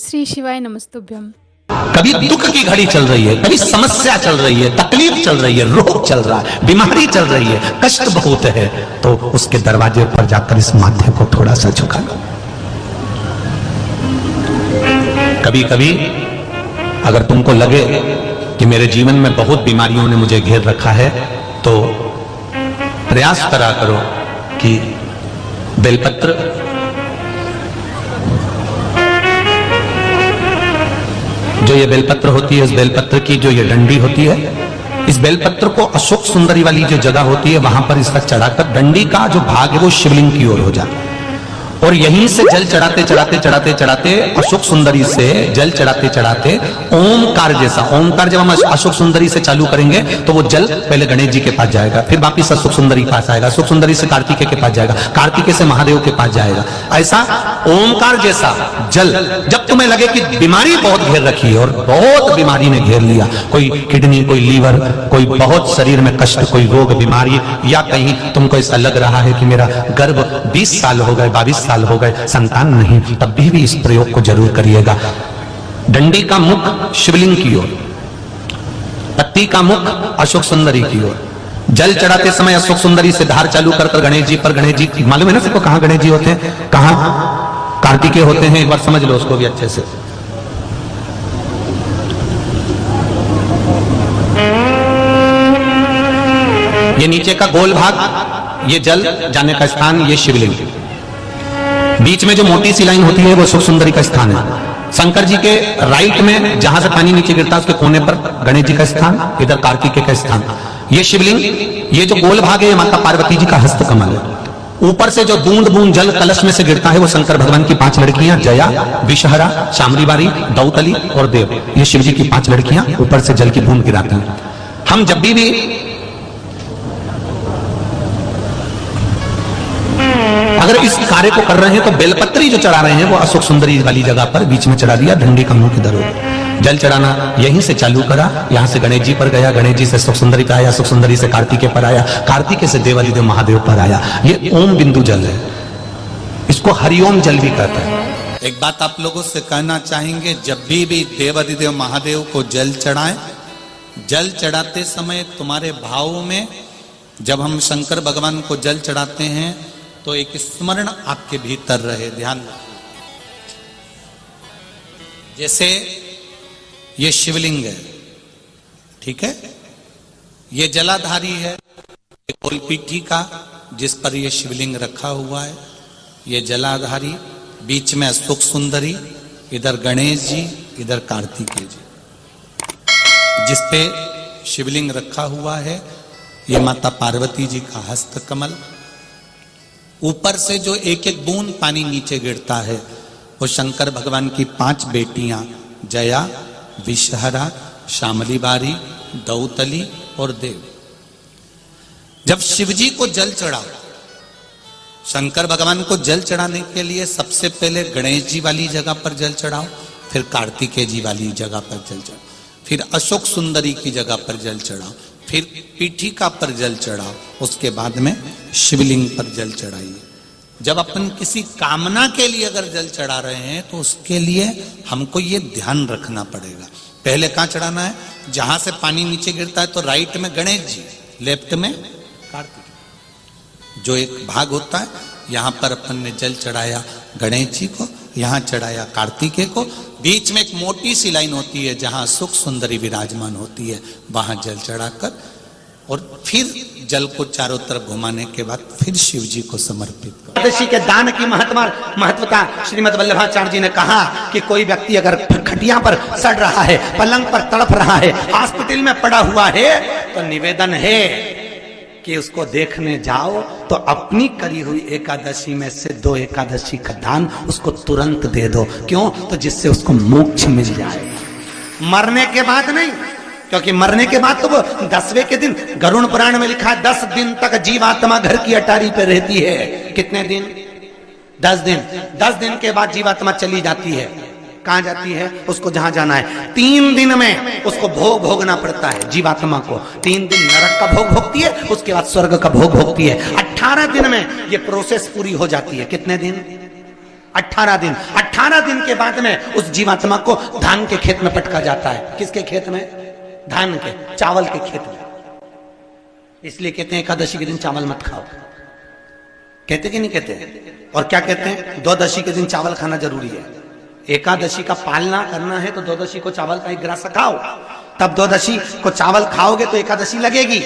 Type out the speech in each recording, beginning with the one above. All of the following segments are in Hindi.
श्री शिवाय नमस्तुभ्यम। कभी दुख की घड़ी चल रही है, कभी समस्या चल रही है, तकलीफ चल रही है, रोग चल रहा है, बीमारी चल रही है, कष्ट बहुत है, तो उसके दरवाजे पर जाकर इस माथे को थोड़ा सा झुका लो। कभी कभी अगर तुमको लगे कि मेरे जीवन में बहुत बीमारियों ने मुझे घेर रखा है, तो प्रयास करा करो कि बेलपत्र, जो ये बेलपत्र होती है, इस बेलपत्र की जो ये डंडी होती है, इस बेलपत्र को अशोक सुंदरी वाली जो जगह होती है वहां पर इसका चढ़ाकर डंडी का जो भाग है वो शिवलिंग की ओर हो जाए, और यहीं से जल चढ़ाते चढ़ाते चढ़ाते चढ़ाते अशोक सुंदरी से जल चढ़ाते चढ़ाते ओमकार जैसा, ओमकार जब हम अशोक सुंदरी से चालू करेंगे तो वो जल पहले गणेश जी के पास जाएगा, फिर वापिस अशोक सुंदरी के पास आएगा, अशोक सुंदरी से कार्तिकेय के पास जाएगा, कार्तिकेय से महादेव के पास जाएगा। ऐसा ओमकार जैसा जल, जब तुम्हें लगे कि बीमारी बहुत घेर रखी है और बहुत बीमारी ने घेर लिया, कोई किडनी, कोई लीवर, कोई बहुत शरीर में कष्ट, कोई रोग बीमारी, या कहीं तुमको ऐसा लग रहा है कि मेरा गर्भ 20 साल हो गए, 22 साल हो गए, संतान नहीं, तब भी इस प्रयोग को जरूर करिएगा। डंडी का मुख शिवलिंग की ओर, पत्ती का मुख अशोक सुंदरी की ओर, जल चढ़ाते समय अशोक सुंदरी से धार चालू कर गणेश जी पर, गणेश जी मालूम है ना सबको कहां गणेश जी होते हैं, कहां कार्तिकेय होते हैं, एक बार समझ लो उसको भी अच्छे से। ये नीचे का गोल भाग, ये जल जाने का स्थान, ये शिवलिंग, बीच में जो मोटी सी लाइन होती है वो अशोक सुंदरी का स्थान है। शंकर जी के राइट में जहां से पानी नीचे गिरता है उसके कोने पर गणेश जी का स्थान, इधर कार्तिकेय का स्थान। ये शिवलिंग, ये जो गोल भाग है माता पार्वती जी का हस्त कमल है। ऊपर से जो बूंद बूंद जल कलश में से गिरता है वो शंकर भगवान की 5 लड़कियां, जया, विषहरा, शामरीबारी, दौतली और देव, ये शिव जी की 5 लड़कियां ऊपर से जल की बूंद गिराती हैं। हम जब भी अगर इस कार्य को कर रहे हैं तो बेलपत्री जो चढ़ा रहे हैं वो अशोक सुंदरी वाली जगह पर बीच में चढ़ा दिया, डंडी का मुंह किधर हो, जल चढ़ाना यहीं से चालू करा, यहां से गणेश जी पर गया, गणेश जी से अशोक सुंदरी पर आया, अशोक सुंदरी से कार्तिकेय पर आया, कार्तिकेय से देवादिदेव महादेव पर आया। ये ओम बिंदु जल है, इसको हरिओम जल भी कहते हैं। एक बात आप लोगों से कहना चाहेंगे, जब भी देवादिदेव महादेव को जल चढ़ाएं, जल चढ़ाते समय तुम्हारे भावों में जब हम शंकर भगवान को जल चढ़ाते हैं तो एक स्मरण आपके भीतर रहे, ध्यान रखिए। जैसे ये शिवलिंग है, ठीक है, ये जलाधारी है, गोलपीठी का जिस पर ये शिवलिंग रखा हुआ है, ये जलाधारी, बीच में अशोक सुंदरी, इधर गणेश जी, इधर कार्तिकेय जी, जिस पे शिवलिंग रखा हुआ है, ये माता पार्वती जी का हस्त कमल। ऊपर से जो एक एक बूंद पानी नीचे गिरता है वो शंकर भगवान की 5 बेटियां, जया, विषहरा, शामलीबारी, दौतली और देव। जब शिवजी को जल चढ़ाओ, शंकर भगवान को जल चढ़ाने के लिए सबसे पहले गणेश जी वाली जगह पर जल चढ़ाओ, फिर कार्तिकेय जी वाली जगह पर जल चढ़ाओ, फिर अशोक सुंदरी की जगह पर जल चढ़ाओ, फिर पीठिका पर जल चढ़ाओ, उसके बाद में शिवलिंग पर जल चढ़ाइए। जब अपन किसी कामना के लिए अगर जल चढ़ा रहे हैं तो उसके लिए हमको ये ध्यान रखना पड़ेगा, पहले कहां चढ़ाना है, जहां से पानी नीचे गिरता है तो राइट में गणेश जी, लेफ्ट में कार्तिक, जो एक भाग होता है, यहां पर अपन ने जल चढ़ाया गणेश जी को, यहां चढ़ाया कार्तिकेय को, बीच में एक मोटी सी लाइन होती है जहां सुख सुंदरी विराजमान होती है, वहां जल चढ़ाकर और फिर जल को चारों तरफ घुमाने के बाद फिर शिव जी को समर्पित करो। एकादशी के दान की महत्वता श्रीमद् वल्लभाचार्य जी ने कहा कि कोई व्यक्ति अगर खटिया पर सड़ रहा है, पलंग पर तड़प रहा है, हॉस्पिटल में पड़ा हुआ है, तो निवेदन है कि उसको देखने जाओ तो अपनी करी हुई एकादशी में से 2 एकादशी का दान उसको तुरंत दे दो। क्यों? तो जिससे उसको मोक्ष मिल जाए, मरने के बाद नहीं, क्योंकि मरने के बाद तो वो 10वें के दिन, गरुड़ पुराण में लिखा है 10 दिन तक जीवात्मा घर की अटारी पे रहती है। कितने दिन? 10 दिन। 10 दिन के बाद जीवात्मा चली जाती है। कहां जाती है? उसको जहां जाना है। 3 दिन में उसको भोग भोगना पड़ता है जीवात्मा को। 3 दिन नरक का भोग भोगती है, उसके बाद स्वर्ग का भोग भोगती है। 18 दिन में ये प्रोसेस पूरी हो जाती है। कितने दिन? 18 दिन। 18 दिन के बाद में उस जीवात्मा को धान के खेत में पटका जाता है। किसके खेत में? धान के, चावल के खेत में। इसलिए कहते हैं एकादशी के दिन चावल मत खाओ। कहते कि नहीं कहते? और क्या कहते हैं? द्वादशी के दिन चावल खाना जरूरी है। एकादशी का पालना करना है तो द्वादशी को चावल का एक ग्रास खाओ, तब द्वादशी को चावल खाओगे तो एकादशी लगेगी।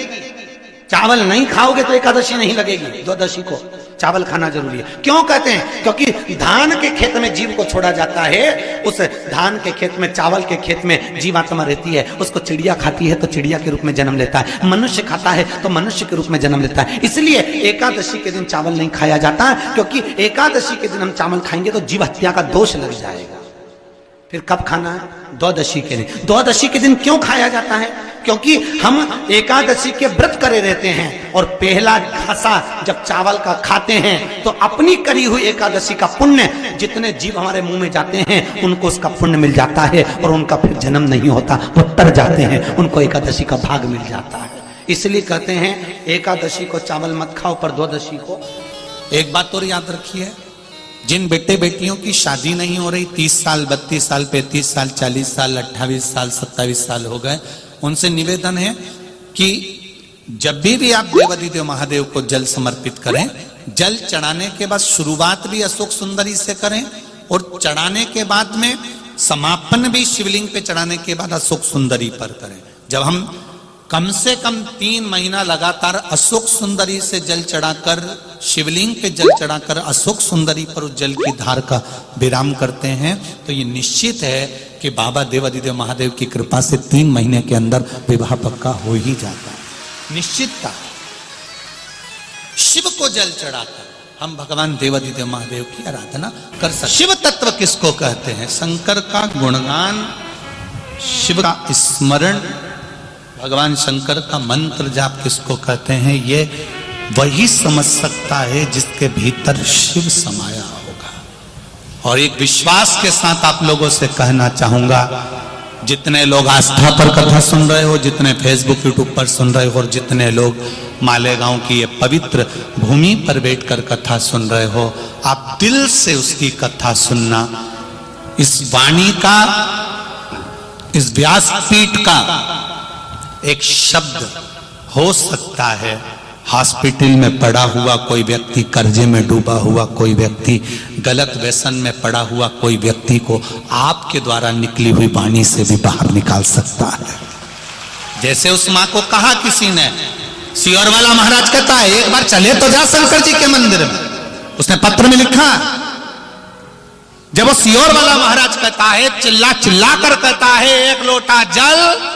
चावल नहीं खाओगे तो एकादशी नहीं लगेगी। द्वादशी को चावल खाना जरूरी है। क्यों कहते हैं? क्योंकि धान के खेत में जीव को छोड़ा जाता है, उस धान के खेत में, चावल के खेत में जीवात्मा रहती है। उसको चिड़िया खाती है तो चिड़िया के रूप में जन्म लेता है, मनुष्य खाता है तो मनुष्य के रूप में जन्म लेता है। इसलिए एकादशी के दिन चावल नहीं खाया जाता, क्योंकि एकादशी के दिन हम चावल खाएंगे तो जीव हत्या का दोष लग जाएगा। फिर कब खाना है? द्वादशी के दिन। द्वादशी के दिन क्यों खाया जाता है? क्योंकि हम एकादशी के व्रत करे रहते हैं और पहला घासा जब चावल का खाते हैं तो अपनी करी हुई एकादशी का पुण्य, जितने जीव हमारे मुंह में जाते हैं उनको उसका पुण्य मिल जाता है और उनका फिर जन्म नहीं होता, वो तर जाते हैं, उनको एकादशी का भाग मिल जाता है। इसलिए कहते हैं एकादशी को चावल मत खाओ, पर द्वादशी को। एक बात और याद रखिए, जिन बेटे बेटियों की शादी नहीं हो रही, 30 साल, 32 साल, 35 साल, 40 साल, 28 साल, 27 साल हो गए, उनसे निवेदन है कि जब भी आप देवादिदेव महादेव को जल समर्पित करें, जल चढ़ाने के बाद शुरुआत भी अशोक सुंदरी से करें और चढ़ाने के बाद में समापन भी शिवलिंग पे चढ़ाने के बाद अशोक सुंदरी पर करें। जब हम कम से कम 3 महीना लगातार अशोक सुंदरी से जल चढ़ाकर, शिवलिंग पे जल चढ़ाकर अशोक सुंदरी पर उस जल की धार का विराम करते हैं तो ये निश्चित है कि बाबा देवादिदेव महादेव की कृपा से 3 महीने के अंदर विवाह पक्का हो ही जाता है। निश्चितता। शिव को जल चढ़ाकर हम भगवान देवादिदेव महादेव की आराधना कर सकते। शिव तत्व किसको कहते हैं? शंकर का गुणगान, शिव का स्मरण, भगवान शंकर का मंत्र जाप किसको कहते हैं? ये वही समझ सकता है जिसके भीतर शिव समाया होगा। और एक विश्वास के साथ आप लोगों से कहना चाहूंगा, जितने लोग आस्था पर कथा सुन रहे हो, जितने फेसबुक यूट्यूब पर सुन रहे हो और जितने लोग मालेगांव की ये पवित्र भूमि पर बैठकर कथा सुन रहे हो, आप दिल से उसकी कथा सुनना। इस वाणी का, इस व्यासपीठ का एक शब्द हो सकता है हॉस्पिटल में पड़ा हुआ कोई व्यक्ति, कर्जे में डूबा हुआ कोई व्यक्ति, गलत व्यसन में पड़ा हुआ कोई व्यक्ति को आपके द्वारा निकली हुई वाणी से भी बाहर निकाल सकता है। जैसे उस मां को कहा किसी ने, सियोर वाला महाराज कहता है एक बार चले तो जा शंकर जी के मंदिर में, उसने पत्र में लिखा। जब वो सियोर वाला महाराज कहता है, चिल्ला चिल्ला कर कहता है, एक लोटा जल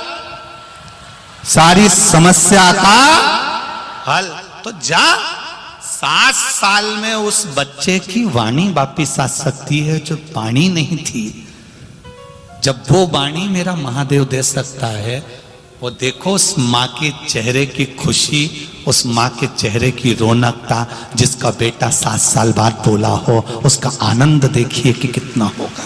सारी समस्या का हल, तो जा। 7 साल में उस बच्चे की वाणी वापिस आ सकती है जो वाणी नहीं थी। जब वो वाणी मेरा महादेव दे सकता है, वो देखो उस माँ के चेहरे की खुशी, उस माँ के चेहरे की रौनकता, जिसका बेटा 7 साल बाद बोला हो, उसका आनंद देखिए कि कितना होगा।